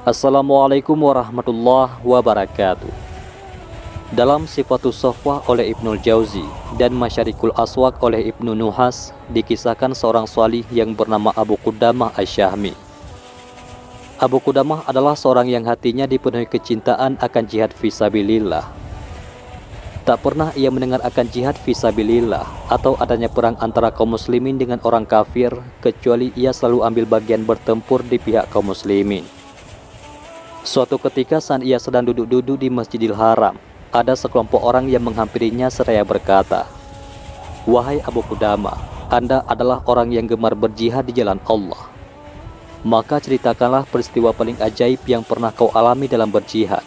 Assalamualaikum warahmatullahi wabarakatuh. Dalam Sifatus Safwah oleh Ibnul Jauzi dan Masyarikul Aswaq oleh Ibnu Nuhas, dikisahkan seorang salih yang bernama Abu Qudamah Asy-Syahmi. Abu Qudamah adalah seorang yang hatinya dipenuhi kecintaan akan jihad fisabilillah. Tak pernah ia mendengar akan jihad fisabilillah atau adanya perang antara kaum muslimin dengan orang kafir, kecuali ia selalu ambil bagian bertempur di pihak kaum muslimin. Suatu ketika saat ia sedang duduk-duduk di Masjidil Haram, ada sekelompok orang yang menghampirinya seraya berkata, "Wahai Abu Qudamah, Anda adalah orang yang gemar berjihad di jalan Allah. Maka ceritakanlah peristiwa paling ajaib yang pernah kau alami dalam berjihad."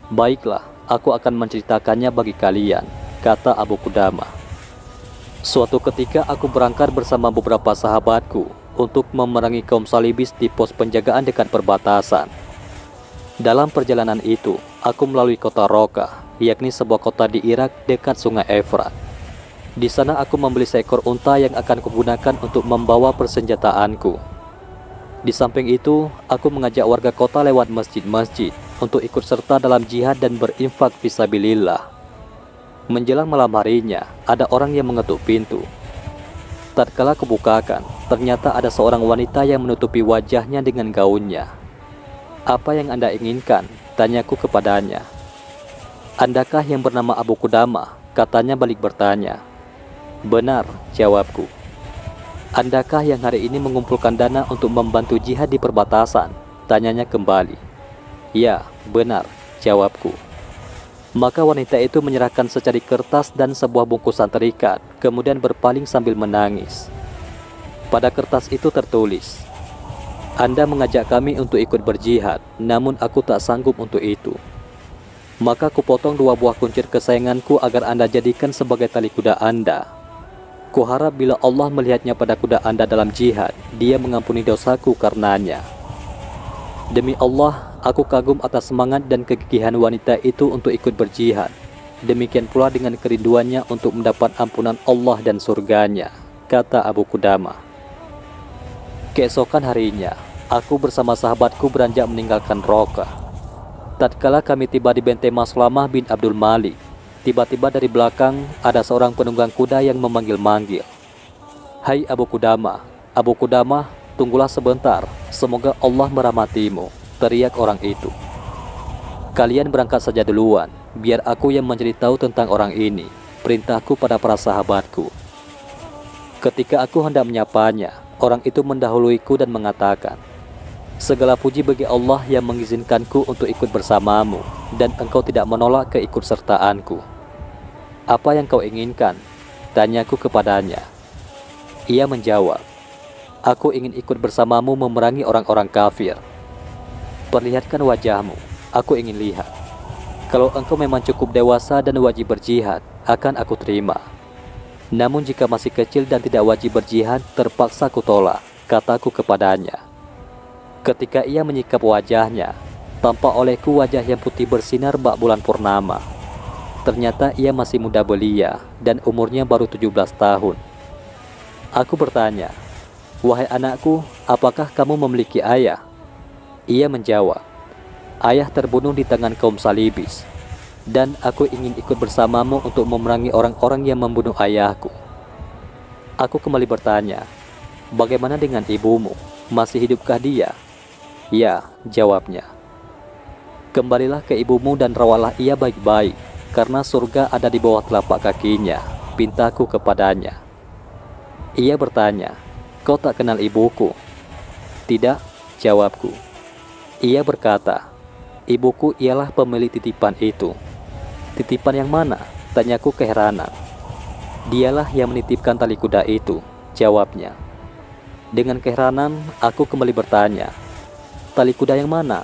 "Baiklah, aku akan menceritakannya bagi kalian," kata Abu Qudamah. "Suatu ketika aku berangkat bersama beberapa sahabatku untuk memerangi kaum salibis di pos penjagaan dekat perbatasan. Dalam perjalanan itu, aku melalui kota Roka, yakni sebuah kota di Irak dekat sungai Efrat. Di sana aku membeli seekor unta yang akan kugunakan untuk membawa persenjataanku. Di samping itu, aku mengajak warga kota lewat masjid-masjid untuk ikut serta dalam jihad dan berinfak fisabilillah. Menjelang malam harinya, ada orang yang mengetuk pintu. Tatkala kubukakan, ternyata ada seorang wanita yang menutupi wajahnya dengan gaunnya. "Apa yang Anda inginkan?" tanyaku kepadanya. "Andakah yang bernama Abu Qudamah?" katanya balik bertanya. "Benar," jawabku. "Andakah yang hari ini mengumpulkan dana untuk membantu jihad di perbatasan?" tanyanya kembali. "Ya, benar," jawabku. Maka wanita itu menyerahkan secari kertas dan sebuah bungkusan terikat, kemudian berpaling sambil menangis. Pada kertas itu tertulis, "Anda mengajak kami untuk ikut berjihad, namun aku tak sanggup untuk itu. Maka kupotong 2 buah kuncir kesayanganku agar Anda jadikan sebagai tali kuda Anda. Kuharap bila Allah melihatnya pada kuda Anda dalam jihad, Dia mengampuni dosaku karenanya." Demi Allah, aku kagum atas semangat dan kegigihan wanita itu untuk ikut berjihad. Demikian pula dengan kerinduannya untuk mendapat ampunan Allah dan surganya, kata Abu Qudamah. Keesokan harinya, aku bersama sahabatku beranjak meninggalkan Roka. Tatkala kami tiba di benteng Maslamah bin Abdul Malik, tiba-tiba dari belakang ada seorang penunggang kuda yang memanggil-manggil. "Hai Abu Qudamah, Abu Qudamah, tunggulah sebentar, semoga Allah merahmatimu," teriak orang itu. "Kalian berangkat saja duluan, biar aku yang mencari tahu tentang orang ini," perintahku pada para sahabatku. Ketika aku hendak menyapanya, orang itu mendahuluiku dan mengatakan, "Segala puji bagi Allah yang mengizinkanku untuk ikut bersamamu, dan engkau tidak menolak keikutsertaanku. Apa yang kau inginkan?" tanyaku kepadanya. Ia menjawab, "Aku ingin ikut bersamamu memerangi orang-orang kafir." "Perlihatkan wajahmu, aku ingin lihat. Kalau engkau memang cukup dewasa dan wajib berjihad, akan aku terima. Namun jika masih kecil dan tidak wajib berjihad, terpaksa kutolak," kataku kepadanya. Ketika ia menyikap wajahnya, tampak olehku wajah yang putih bersinar bak bulan purnama. Ternyata ia masih muda belia dan umurnya baru 17 tahun. Aku bertanya, "Wahai anakku, apakah kamu memiliki ayah?" Ia menjawab, "Ayah terbunuh di tangan kaum salibis, dan aku ingin ikut bersamamu untuk memerangi orang-orang yang membunuh ayahku." Aku kembali bertanya, "Bagaimana dengan ibumu? Masih hidupkah dia?" "Ya," jawabnya. "Kembalilah ke ibumu dan rawatlah ia baik-baik, karena surga ada di bawah telapak kakinya," pintaku kepadanya. Ia bertanya, "Kau tak kenal ibuku?" "Tidak," jawabku. Ia berkata, "Ibuku ialah pemilik titipan itu." "Titipan yang mana?" tanyaku keheranan. "Dialah yang menitipkan tali kuda itu," jawabnya. Dengan keheranan, aku kembali bertanya, "Tali kuda yang mana?"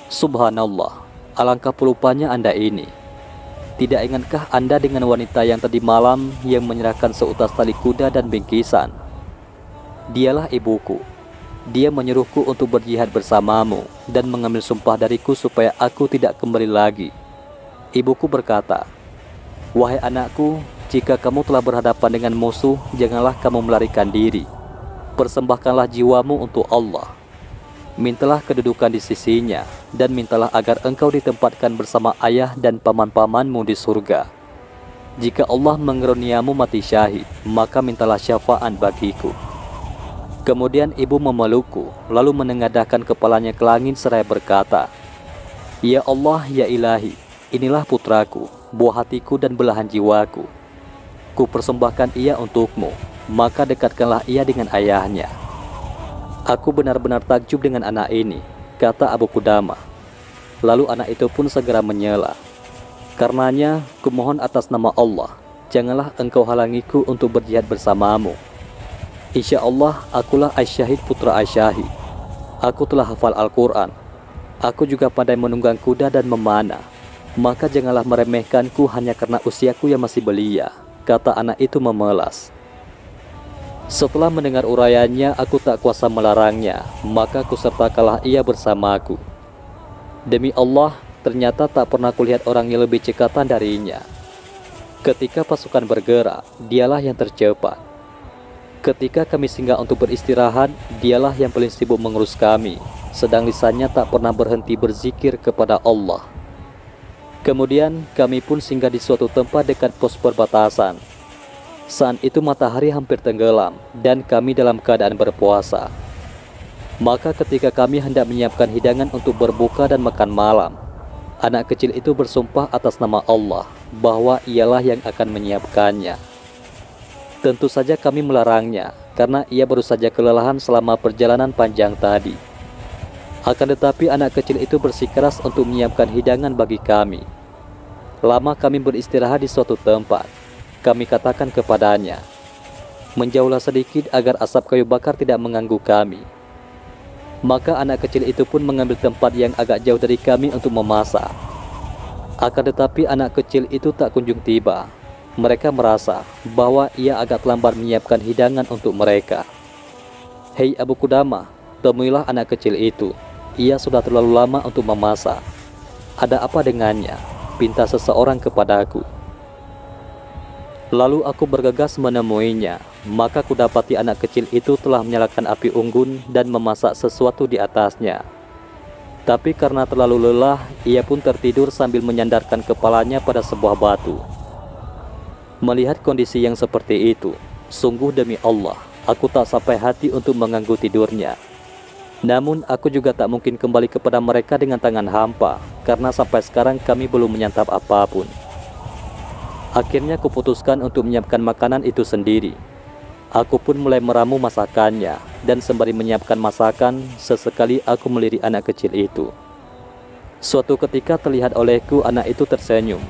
"Subhanallah, alangkah pelupanya Anda ini. Tidak ingatkah Anda dengan wanita yang tadi malam yang menyerahkan seutas tali kuda dan bingkisan? Dialah ibuku. Dia menyuruhku untuk berjihad bersamamu dan mengambil sumpah dariku supaya aku tidak kembali lagi. Ibuku berkata, 'Wahai anakku, jika kamu telah berhadapan dengan musuh, janganlah kamu melarikan diri. Persembahkanlah jiwamu untuk Allah. mintalah kedudukan di sisinya, dan mintalah agar engkau ditempatkan bersama ayah dan paman-pamanmu di surga. Jika Allah mengaruniamu mati syahid, maka mintalah syafaat bagiku." Kemudian ibu memelukku, lalu menengadahkan kepalanya ke langit seraya berkata, "Ya Allah, ya Ilahi, inilah putraku, buah hatiku dan belahan jiwaku. Ku persembahkan ia untukmu, maka dekatkanlah ia dengan ayahnya." "Aku benar-benar takjub dengan anak ini," kata Abu Qudamah. Lalu anak itu pun segera menyela. "Karenanya, kumohon atas nama Allah, janganlah engkau halangiku untuk berjihad bersamamu. Insya Allah, akulah Aisyahid putra Aisyahid. Aku telah hafal Al-Quran. Aku juga pandai menunggang kuda dan memanah. Maka janganlah meremehkanku hanya karena usiaku yang masih belia," kata anak itu memelas. Setelah mendengar uraiannya, aku tak kuasa melarangnya, maka kusertakanlah ia bersamaku. Demi Allah, ternyata tak pernah kulihat orang yang lebih cekatan darinya. Ketika pasukan bergerak, dialah yang tercepat. Ketika kami singgah untuk beristirahat, dialah yang paling sibuk mengurus kami, sedang lisannya tak pernah berhenti berzikir kepada Allah. Kemudian kami pun singgah di suatu tempat dekat pos perbatasan. Saat itu matahari hampir tenggelam dan kami dalam keadaan berpuasa. Maka ketika kami hendak menyiapkan hidangan untuk berbuka dan makan malam, anak kecil itu bersumpah atas nama Allah bahwa ialah yang akan menyiapkannya. Tentu saja kami melarangnya karena ia baru saja kelelahan selama perjalanan panjang tadi. Akan tetapi anak kecil itu bersikeras untuk menyiapkan hidangan bagi kami. Lama kami beristirahat di suatu tempat. Kami katakan kepadanya, "Menjauhlah sedikit agar asap kayu bakar tidak mengganggu kami." Maka anak kecil itu pun mengambil tempat yang agak jauh dari kami untuk memasak. Akan tetapi anak kecil itu tak kunjung tiba. Mereka merasa bahwa ia agak terlambat menyiapkan hidangan untuk mereka. "Hei Abu Qudamah, temuilah anak kecil itu. Ia sudah terlalu lama untuk memasak. Ada apa dengannya? Pinta seseorang kepadaku." Lalu aku bergegas menemuinya. Maka kudapati anak kecil itu telah menyalakan api unggun dan memasak sesuatu di atasnya. Tapi karena terlalu lelah, ia pun tertidur sambil menyandarkan kepalanya pada sebuah batu. Melihat kondisi yang seperti itu, sungguh demi Allah, aku tak sampai hati untuk mengganggu tidurnya. Namun aku juga tak mungkin kembali kepada mereka dengan tangan hampa, karena sampai sekarang kami belum menyantap apapun. Akhirnya kuputuskan untuk menyiapkan makanan itu sendiri. Aku pun mulai meramu masakannya, dan sembari menyiapkan masakan, sesekali aku melirik anak kecil itu. Suatu ketika terlihat olehku anak itu tersenyum.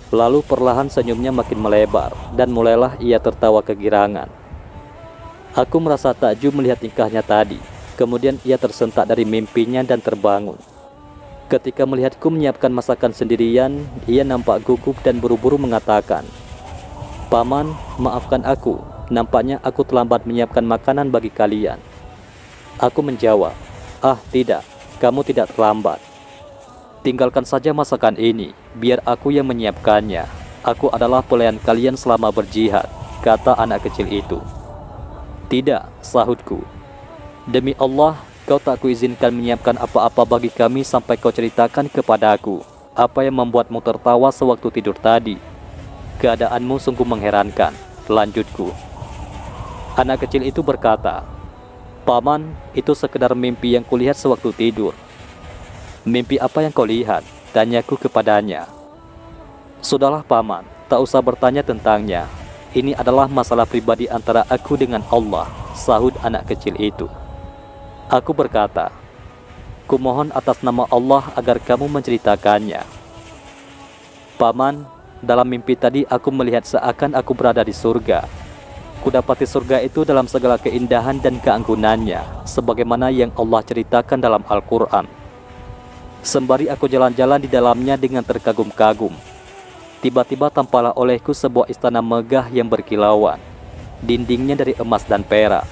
Lalu perlahan senyumnya makin melebar, dan mulailah ia tertawa kegirangan. Aku merasa takjub melihat tingkahnya tadi. Kemudian ia tersentak dari mimpinya dan terbangun. Ketika melihatku menyiapkan masakan sendirian, ia nampak gugup dan buru-buru mengatakan, "Paman, maafkan aku. Nampaknya aku terlambat menyiapkan makanan bagi kalian." Aku menjawab, "Ah tidak, kamu tidak terlambat. Tinggalkan saja masakan ini, biar aku yang menyiapkannya. Aku adalah pelayan kalian selama berjihad," kata anak kecil itu. "Tidak," sahutku. "Demi Allah, kau tak kuizinkan menyiapkan apa-apa bagi kami sampai kau ceritakan kepadaku apa yang membuatmu tertawa sewaktu tidur tadi. Keadaanmu sungguh mengherankan," lanjutku. Anak kecil itu berkata, "Paman, itu sekedar mimpi yang kulihat sewaktu tidur." "Mimpi apa yang kau lihat?" tanyaku kepadanya. "Sudahlah paman, tak usah bertanya tentangnya. Ini adalah masalah pribadi antara aku dengan Allah," sahut anak kecil itu. Aku berkata, "Kumohon atas nama Allah agar kamu menceritakannya." "Paman, dalam mimpi tadi aku melihat seakan aku berada di surga. Kudapati surga itu dalam segala keindahan dan keanggunannya, sebagaimana yang Allah ceritakan dalam Al-Quran. Sembari aku jalan-jalan di dalamnya dengan terkagum-kagum, tiba-tiba tampaklah olehku sebuah istana megah yang berkilauan. Dindingnya dari emas dan perak,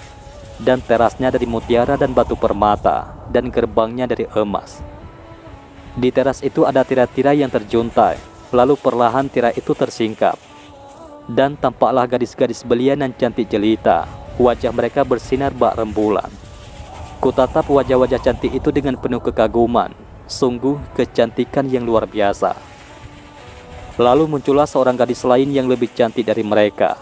dan terasnya dari mutiara dan batu permata, dan gerbangnya dari emas. Di teras itu ada tirai-tirai yang terjuntai, lalu perlahan tirai itu tersingkap. Dan tampaklah gadis-gadis belia dan cantik jelita, wajah mereka bersinar bak rembulan. Kutatap wajah-wajah cantik itu dengan penuh kekaguman. Sungguh kecantikan yang luar biasa. Lalu muncullah seorang gadis lain yang lebih cantik dari mereka.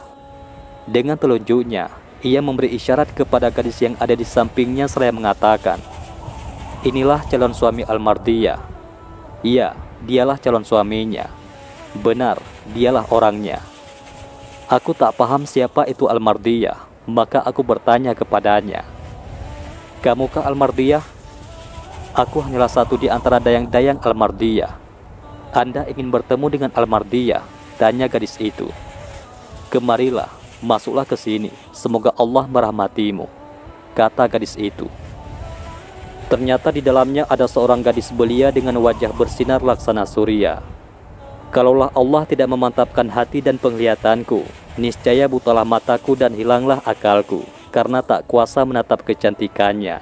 Dengan telunjuknya, ia memberi isyarat kepada gadis yang ada di sampingnya seraya mengatakan, "Inilah calon suami Al-Mardiyah." Iya, dialah calon suaminya. Benar, dialah orangnya. Aku tak paham siapa itu Al-Mardiyah, maka aku bertanya kepadanya, "Kamukah Al-Mardiyah?" "Aku hanyalah satu di antara dayang-dayang Al-Mardiyah." "Anda ingin bertemu dengan Al-Mardiyah?" tanya gadis itu. "Kemarilah, masuklah ke sini, semoga Allah merahmatimu," kata gadis itu. Ternyata di dalamnya ada seorang gadis belia dengan wajah bersinar laksana surya. Kalaulah Allah tidak memantapkan hati dan penglihatanku, niscaya butalah mataku dan hilanglah akalku, karena tak kuasa menatap kecantikannya.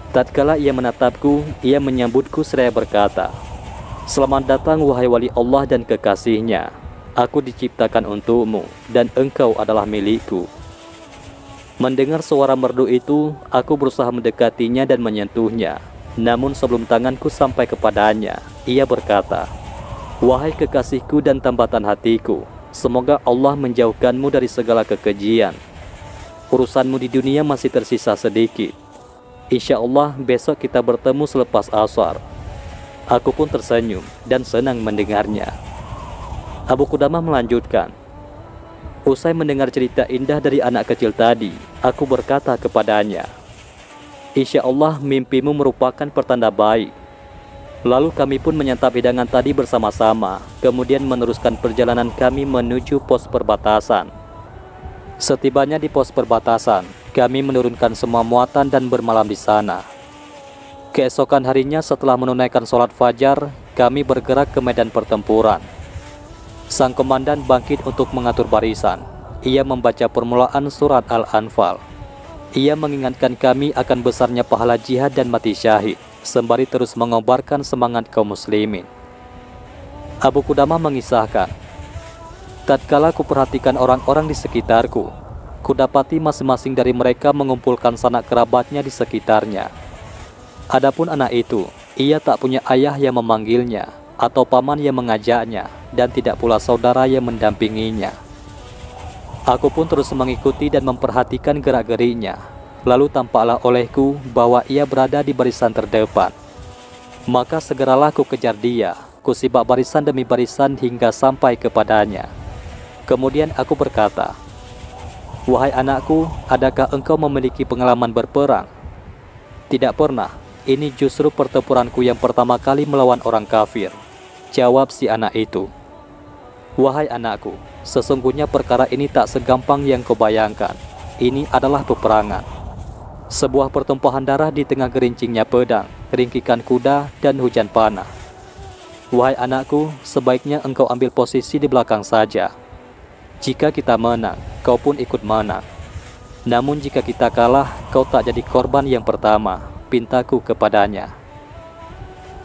Tatkala ia menatapku, ia menyambutku seraya berkata, "Selamat datang wahai wali Allah dan kekasihnya. Aku diciptakan untukmu, dan engkau adalah milikku." Mendengar suara merdu itu, aku berusaha mendekatinya dan menyentuhnya. Namun sebelum tanganku sampai kepadanya, ia berkata, "Wahai kekasihku dan tambatan hatiku, semoga Allah menjauhkanmu dari segala kekejian. Urusanmu di dunia masih tersisa sedikit. Insya Allah besok kita bertemu selepas asar." Aku pun tersenyum dan senang mendengarnya. Abu Qudamah melanjutkan, "Usai mendengar cerita indah dari anak kecil tadi, aku berkata kepadanya, 'Insya Allah mimpimu merupakan pertanda baik.' Lalu kami pun menyantap hidangan tadi bersama-sama, kemudian meneruskan perjalanan kami menuju pos perbatasan. Setibanya di pos perbatasan, kami menurunkan semua muatan dan bermalam di sana. Keesokan harinya setelah menunaikan sholat fajar, kami bergerak ke medan pertempuran. Sang komandan bangkit untuk mengatur barisan. Ia membaca permulaan surat Al-Anfal. Ia mengingatkan kami akan besarnya pahala jihad dan mati syahid, sembari terus mengobarkan semangat kaum muslimin. Abu Qudamah mengisahkan, "Tatkala kuperhatikan orang-orang di sekitarku, kudapati masing-masing dari mereka mengumpulkan sanak kerabatnya di sekitarnya. Adapun anak itu, ia tak punya ayah yang memanggilnya, atau paman yang mengajaknya, dan tidak pula saudara yang mendampinginya. Aku pun terus mengikuti dan memperhatikan gerak-geriknya. Lalu tampaklah olehku bahwa ia berada di barisan terdepan. Maka segeralah ku kejar dia, ku sibak barisan demi barisan hingga sampai kepadanya. Kemudian aku berkata, 'Wahai anakku, adakah engkau memiliki pengalaman berperang?' 'Tidak pernah, ini justru pertempuranku yang pertama kali melawan orang kafir,' jawab si anak itu. 'Wahai anakku, sesungguhnya perkara ini tak segampang yang kau bayangkan. Ini adalah peperangan. Sebuah pertumpahan darah di tengah gerincingnya pedang, ringkikan kuda, dan hujan panah. Wahai anakku, sebaiknya engkau ambil posisi di belakang saja. Jika kita menang, kau pun ikut menang. Namun jika kita kalah, kau tak jadi korban yang pertama,' pintaku kepadanya.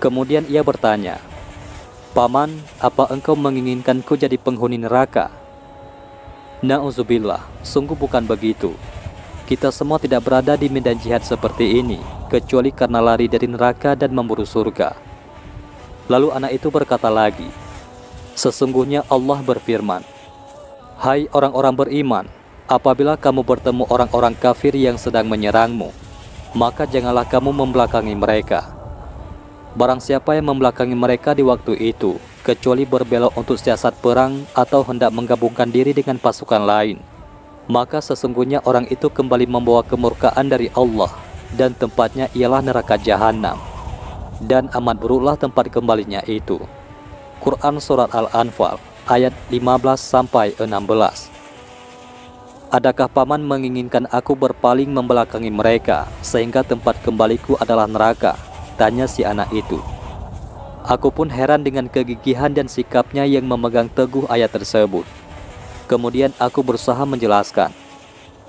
Kemudian ia bertanya, 'Paman, apa engkau menginginkanku jadi penghuni neraka?' Na'udzubillah, sungguh bukan begitu. Kita semua tidak berada di medan jihad seperti ini, kecuali karena lari dari neraka dan memburu surga." Lalu anak itu berkata lagi, "Sesungguhnya Allah berfirman, 'Hai orang-orang beriman, apabila kamu bertemu orang-orang kafir yang sedang menyerangmu, maka janganlah kamu membelakangi mereka. Barang siapa yang membelakangi mereka di waktu itu, kecuali berbelok untuk siasat perang atau hendak menggabungkan diri dengan pasukan lain, maka sesungguhnya orang itu kembali membawa kemurkaan dari Allah, dan tempatnya ialah neraka jahanam. Dan amat buruklah tempat kembalinya itu.'" Quran Surat Al-Anfal ayat 15-16. "Adakah paman menginginkan aku berpaling membelakangi mereka, sehingga tempat kembaliku adalah neraka?" tanya si anak itu. Aku pun heran dengan kegigihan dan sikapnya yang memegang teguh ayat tersebut. Kemudian aku berusaha menjelaskan,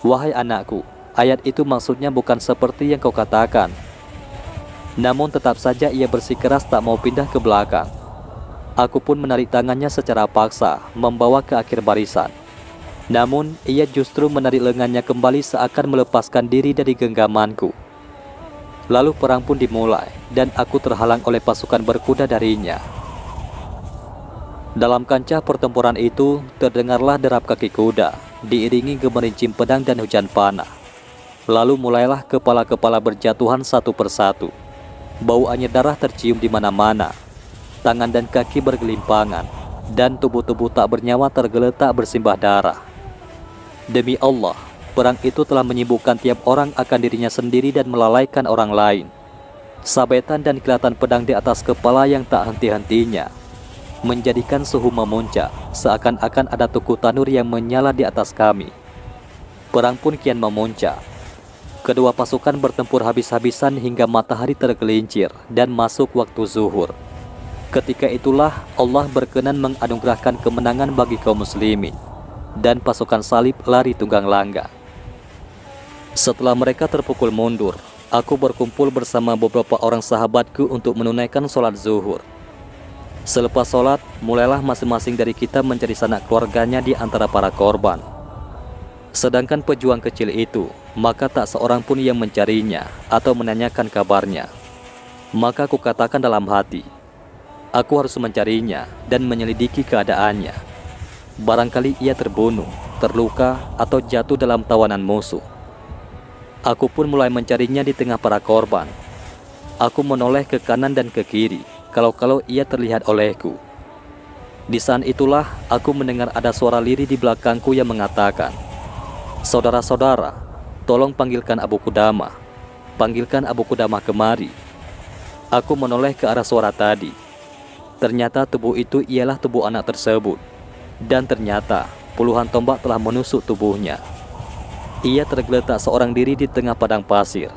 "Wahai anakku, ayat itu maksudnya bukan seperti yang kau katakan." Namun tetap saja ia bersikeras tak mau pindah ke belakang. Aku pun menarik tangannya secara paksa, membawa ke akhir barisan. Namun ia justru menarik lengannya kembali seakan melepaskan diri dari genggamanku. Lalu perang pun dimulai dan aku terhalang oleh pasukan berkuda darinya. Dalam kancah pertempuran itu terdengarlah derap kaki kuda, diiringi gemerincing pedang dan hujan panah. Lalu mulailah kepala-kepala berjatuhan satu persatu. Bau anyir darah tercium di mana-mana. Tangan dan kaki bergelimpangan, dan tubuh-tubuh tak bernyawa tergeletak bersimbah darah. Demi Allah, perang itu telah menyibukkan tiap orang akan dirinya sendiri dan melalaikan orang lain. Sabetan dan kilatan pedang di atas kepala yang tak henti-hentinya menjadikan suhu memuncak, seakan-akan ada tuku tanur yang menyala di atas kami. Perang pun kian memuncak. Kedua pasukan bertempur habis-habisan hingga matahari tergelincir dan masuk waktu zuhur. Ketika itulah Allah berkenan menganugerahkan kemenangan bagi kaum muslimin, dan pasukan salib lari tunggang langgang. Setelah mereka terpukul mundur, aku berkumpul bersama beberapa orang sahabatku untuk menunaikan sholat zuhur. Selepas sholat, mulailah masing-masing dari kita mencari sanak keluarganya di antara para korban. Sedangkan pejuang kecil itu, maka tak seorang pun yang mencarinya atau menanyakan kabarnya. Maka aku katakan dalam hati, aku harus mencarinya dan menyelidiki keadaannya. Barangkali ia terbunuh, terluka, atau jatuh dalam tawanan musuh. Aku pun mulai mencarinya di tengah para korban. Aku menoleh ke kanan dan ke kiri, kalau-kalau ia terlihat olehku. Di saat itulah aku mendengar ada suara lirih di belakangku yang mengatakan, "Saudara-saudara, tolong panggilkan Abu Qudamah. Panggilkan Abu Qudamah kemari." Aku menoleh ke arah suara tadi. Ternyata tubuh itu ialah tubuh anak tersebut. Dan ternyata puluhan tombak telah menusuk tubuhnya. Ia tergeletak seorang diri di tengah padang pasir.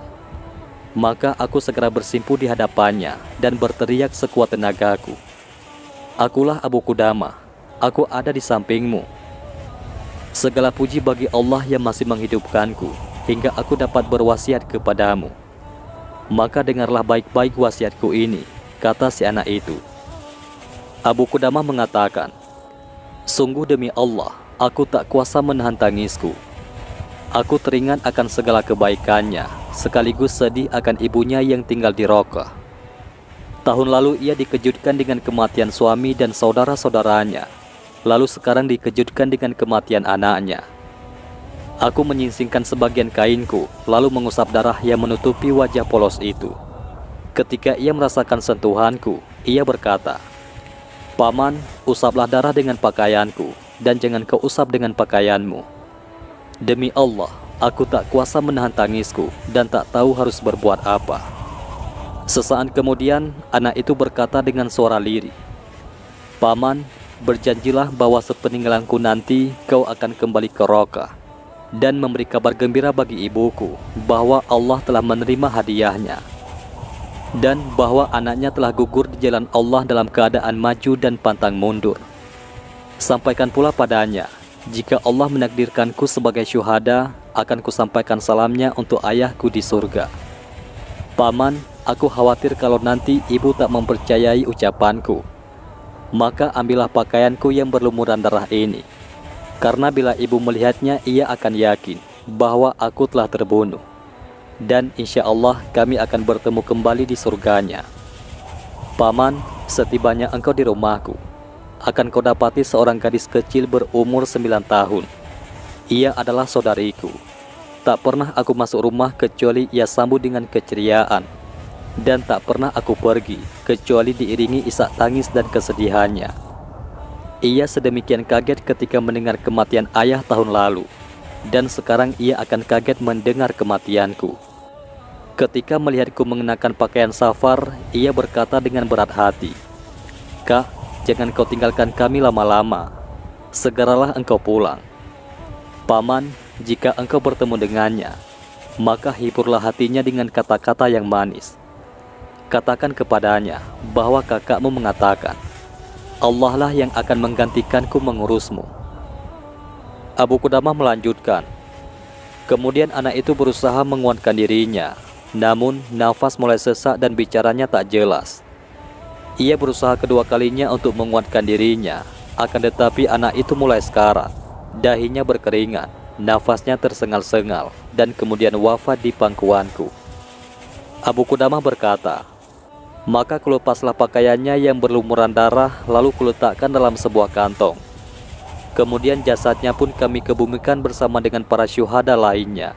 Maka aku segera bersimpu di hadapannya dan berteriak sekuat tenagaku, "Akulah Abu Qudamah, aku ada di sampingmu. Segala puji bagi Allah yang masih menghidupkanku hingga aku dapat berwasiat kepadamu. Maka dengarlah baik-baik wasiatku ini," kata si anak itu. Abu Qudamah mengatakan, "Sungguh demi Allah, aku tak kuasa menahan tangisku. Aku teringat akan segala kebaikannya, sekaligus sedih akan ibunya yang tinggal di Roqah. Tahun lalu ia dikejutkan dengan kematian suami dan saudara-saudaranya. Lalu sekarang dikejutkan dengan kematian anaknya. Aku menyingsingkan sebagian kainku, lalu mengusap darah yang menutupi wajah polos itu. Ketika ia merasakan sentuhanku, ia berkata, 'Paman, usaplah darah dengan pakaianku, dan jangan kau usap dengan pakaianmu.' Demi Allah, aku tak kuasa menahan tangisku dan tak tahu harus berbuat apa." Sesaat kemudian, anak itu berkata dengan suara lirih, "Paman, berjanjilah bahwa sepeninggalanku nanti kau akan kembali ke Roqah dan memberi kabar gembira bagi ibuku bahwa Allah telah menerima hadiahnya dan bahwa anaknya telah gugur di jalan Allah dalam keadaan maju dan pantang mundur. Sampaikan pula padanya, jika Allah menakdirkanku sebagai syuhada, akan kusampaikan salamnya untuk ayahku di surga. Paman, aku khawatir kalau nanti ibu tak mempercayai ucapanku. Maka ambillah pakaianku yang berlumuran darah ini, karena bila ibu melihatnya ia akan yakin bahwa aku telah terbunuh. Dan insya Allah kami akan bertemu kembali di surganya. Paman, setibanya engkau di rumahku, akan kau dapati seorang gadis kecil berumur 9 tahun. Ia adalah saudariku. Tak pernah aku masuk rumah kecuali ia sambut dengan keceriaan, dan tak pernah aku pergi kecuali diiringi isak tangis dan kesedihannya. Ia sedemikian kaget ketika mendengar kematian ayah tahun lalu, dan sekarang ia akan kaget mendengar kematianku. Ketika melihatku mengenakan pakaian safar, ia berkata dengan berat hati, 'Kak, jangan kau tinggalkan kami lama-lama. Segeralah engkau pulang. Paman, jika engkau bertemu dengannya, maka hiburlah hatinya dengan kata-kata yang manis. Katakan kepadanya bahwa kakakmu mengatakan, Allah lah yang akan menggantikanku mengurusmu.' Abu Qudamah melanjutkan, kemudian anak itu berusaha menguatkan dirinya, namun nafas mulai sesak dan bicaranya tak jelas. Ia berusaha kedua kalinya untuk menguatkan dirinya, akan tetapi anak itu mulai sekarat, dahinya berkeringat, nafasnya tersengal-sengal, dan kemudian wafat di pangkuanku. Abu Qudamah berkata, maka kulepaslah pakaiannya yang berlumuran darah, lalu kuletakkan dalam sebuah kantong. Kemudian jasadnya pun kami kebumikan bersama dengan para syuhada lainnya.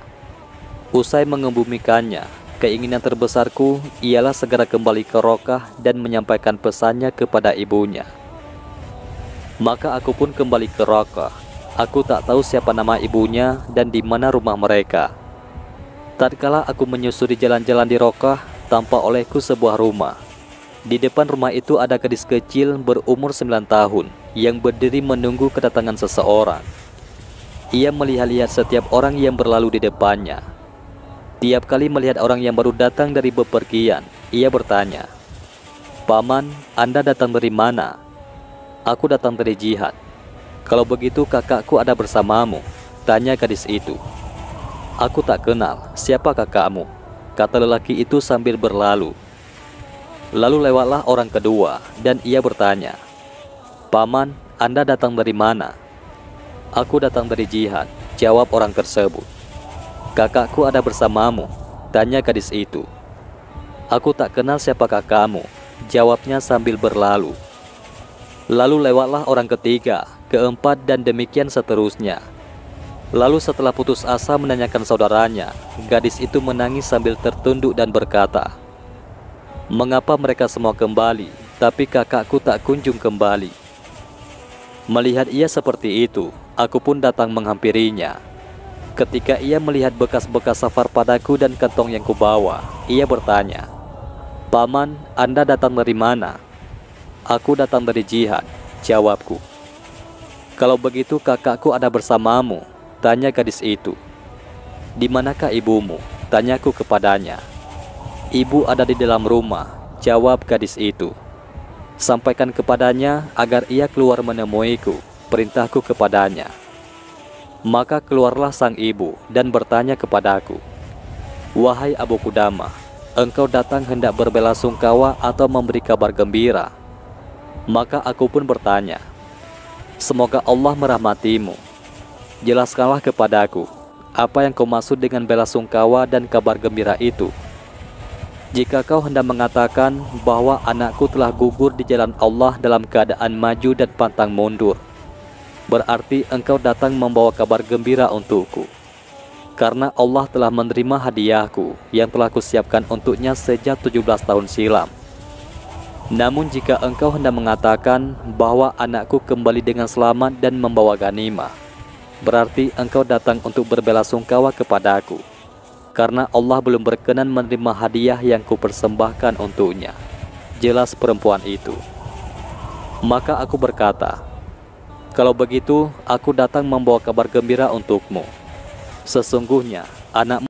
Usai mengebumikannya, keinginan terbesarku ialah segera kembali ke Rokkah dan menyampaikan pesannya kepada ibunya. Maka aku pun kembali ke Rokkah. Aku tak tahu siapa nama ibunya dan di mana rumah mereka. Tatkala aku menyusuri jalan-jalan di Rokkah, tampak olehku sebuah rumah. Di depan rumah itu ada gadis kecil berumur 9 tahun yang berdiri menunggu kedatangan seseorang. Ia melihat-lihat setiap orang yang berlalu di depannya. Tiap kali melihat orang yang baru datang dari bepergian, ia bertanya, "Paman, Anda datang dari mana?" "Aku datang dari jihad." "Kalau begitu kakakku ada bersamamu?" tanya gadis itu. "Aku tak kenal, siapa kakakmu?" kata lelaki itu sambil berlalu. Lalu lewatlah orang kedua dan ia bertanya, "Paman, Anda datang dari mana?" "Aku datang dari jihad," jawab orang tersebut. "Kakakku ada bersamamu?" tanya gadis itu. "Aku tak kenal siapa kakakmu," jawabnya sambil berlalu. Lalu lewatlah orang ketiga, keempat dan demikian seterusnya. Lalu setelah putus asa menanyakan saudaranya, gadis itu menangis sambil tertunduk dan berkata, "Mengapa mereka semua kembali, tapi kakakku tak kunjung kembali?" Melihat ia seperti itu, aku pun datang menghampirinya. Ketika ia melihat bekas-bekas safar padaku dan kantong yang kubawa, ia bertanya, "Paman, Anda datang dari mana?" "Aku datang dari jihad," jawabku. "Kalau begitu kakakku ada bersamamu?" tanya gadis itu. "Di manakah ibumu?" tanyaku kepadanya. "Ibu ada di dalam rumah," jawab gadis itu. "Sampaikan kepadanya agar ia keluar menemuiku," perintahku kepadanya. Maka keluarlah sang ibu dan bertanya kepadaku, "Wahai Abu Qudamah, engkau datang hendak berbelasungkawa atau memberi kabar gembira?" Maka aku pun bertanya, "Semoga Allah merahmatimu. Jelaskanlah kepadaku, apa yang kau maksud dengan belasungkawa dan kabar gembira itu? Jika kau hendak mengatakan bahwa anakku telah gugur di jalan Allah dalam keadaan maju dan pantang mundur, berarti engkau datang membawa kabar gembira untukku. Karena Allah telah menerima hadiahku yang telah kusiapkan untuknya sejak 17 tahun silam. Namun jika engkau hendak mengatakan bahwa anakku kembali dengan selamat dan membawa ganimah, berarti engkau datang untuk berbelasungkawa kepadaku, karena Allah belum berkenan menerima hadiah yang kupersembahkan untuknya," jelas perempuan itu. Maka aku berkata, "Kalau begitu, aku datang membawa kabar gembira untukmu. Sesungguhnya anakmu